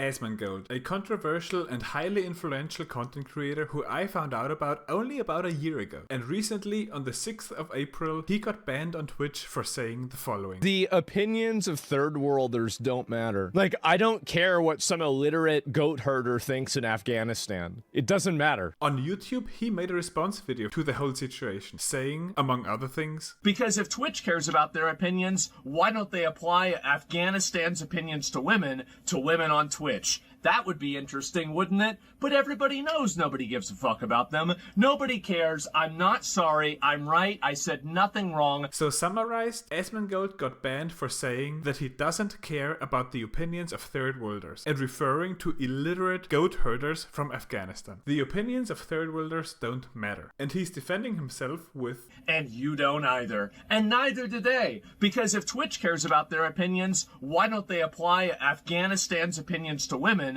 Asmongold, a controversial and highly influential content creator who I found out about only about a year ago. And recently, on the 6th of April, he got banned on Twitch for saying the following. The opinions of third worlders don't matter. Like, I don't care what some illiterate goat herder thinks in Afghanistan. It doesn't matter. On YouTube, he made a response video to the whole situation, saying, among other things, because if Twitch cares about their opinions, why don't they apply Afghanistan's opinions to women on Twitch? That would be interesting, wouldn't it? But everybody knows nobody gives a fuck about them. Nobody cares. I'm not sorry. I'm right. I said nothing wrong. So summarized, Asmongold got banned for saying that he doesn't care about the opinions of third worlders and referring to illiterate goat herders from Afghanistan. The opinions of third worlders don't matter. And he's defending himself with, and you don't either. And neither do they. Because if Twitch cares about their opinions, why don't they apply Afghanistan's opinions to women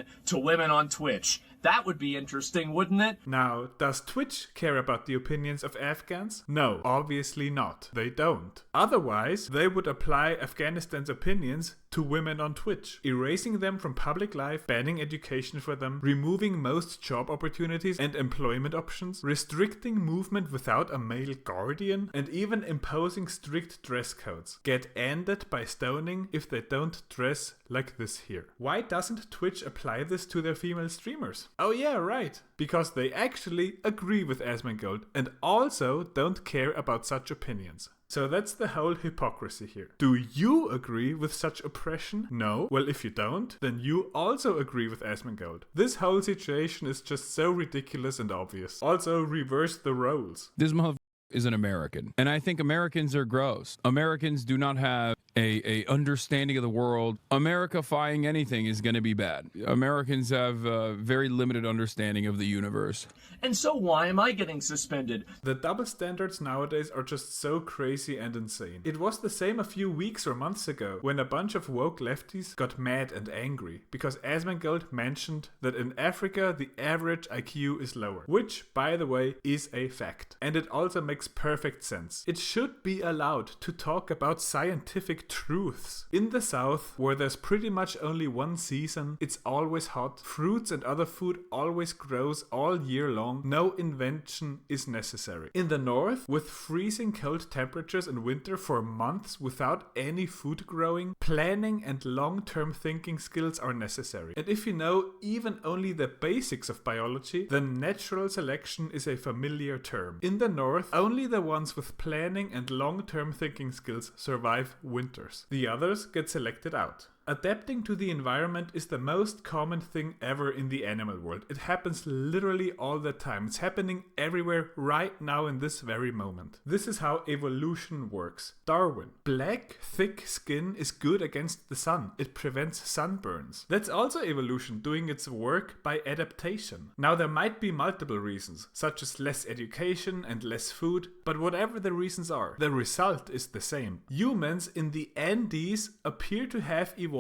on Twitch? That would be interesting, wouldn't it? Now, does Twitch care about the opinions of Afghans? No, obviously not. They don't. Otherwise, they would apply Afghanistan's opinions to women on Twitch, erasing them from public life, banning education for them, removing most job opportunities and employment options, restricting movement without a male guardian, and even imposing strict dress codes. Get ended by stoning if they don't dress like this here. Why doesn't Twitch apply this to their female streamers? Oh yeah, right. Because they actually agree with Asmongold and also don't care about such opinions. So that's the whole hypocrisy here. Do you agree with such oppression? No? Well, if you don't, then you also agree with Asmongold. This whole situation is just so ridiculous and obvious. Also, reverse the roles. This motherfucker is an American, and I think Americans are gross. Americans do not have a understanding of the world. Americafying anything is going to be bad. Americans have a very limited understanding of the universe. And so why am I getting suspended? The double standards nowadays are just so crazy and insane. It was the same a few weeks or months ago when a bunch of woke lefties got mad and angry because Asmongold mentioned that in Africa the average IQ is lower, which, by the way, is a fact. And it also makes perfect sense. It should be allowed to talk about scientific truths. In the South, where there's pretty much only one season, it's always hot, fruits and other food always grows all year long, no invention is necessary. In the North, with freezing cold temperatures in winter for months without any food growing, planning and long-term thinking skills are necessary. And if you know even only the basics of biology, then natural selection is a familiar term. In the North, only the ones with planning and long-term thinking skills survive winters. The others get selected out. Adapting to the environment is the most common thing ever in the animal world. It happens literally all the time. It's happening everywhere right now in this very moment. This is how evolution works. Darwin. Black, thick skin is good against the sun. It prevents sunburns. That's also evolution doing its work by adaptation. Now there might be multiple reasons, such as less education and less food, but whatever the reasons are, the result is the same. Humans in the Andes appear to have evolved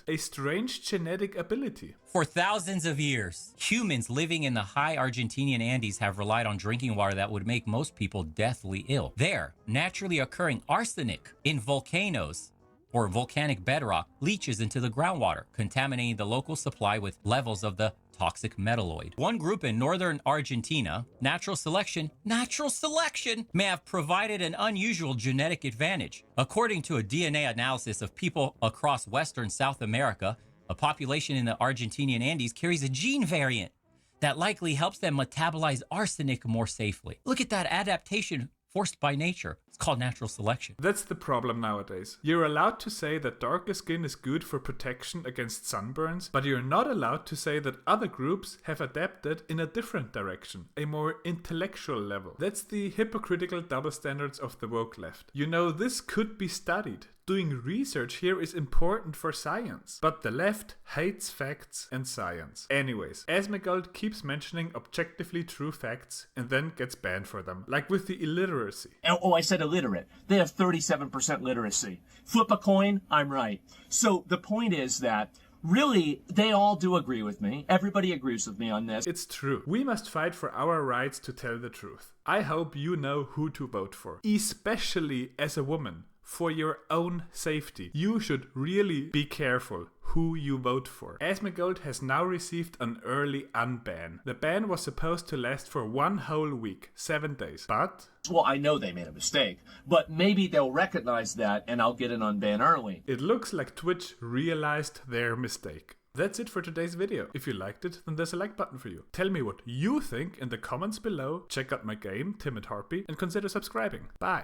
a strange genetic ability. For thousands of years, humans living in the high Argentinian Andes have relied on drinking water that would make most people deathly ill. There, naturally occurring arsenic in volcanoes or volcanic bedrock leaches into the groundwater, contaminating the local supply with levels of the toxic metalloid. One group in northern Argentina, natural selection, may have provided an unusual genetic advantage. According to a DNA analysis of people across Western South America, a population in the Argentinian Andes carries a gene variant that likely helps them metabolize arsenic more safely. Look at that adaptation forced by nature. It's called natural selection. That's the problem nowadays. You're allowed to say that darker skin is good for protection against sunburns, but you're not allowed to say that other groups have adapted in a different direction, a more intellectual level. That's the hypocritical double standards of the woke left. You know, this could be studied. Doing research here is important for science, but the left hates facts and science. Anyways, Asmongold keeps mentioning objectively true facts and then gets banned for them, like with the illiteracy. Oh, I said illiterate. They have 37% literacy. Flip a coin, I'm right. So the point is that really, they all do agree with me. Everybody agrees with me on this. It's true. We must fight for our rights to tell the truth. I hope you know who to vote for, especially as a woman. for your own safety, you should really be careful who you vote for. Asmongold has now received an early unban. The ban was supposed to last for 1 whole week, 7 days, but... Well, I know they made a mistake, but maybe they'll recognize that and I'll get an unban early. It looks like Twitch realized their mistake. That's it for today's video. If you liked it, then there's a like button for you. Tell me what you think in the comments below. Check out my game, Timid Harpy, and consider subscribing. Bye!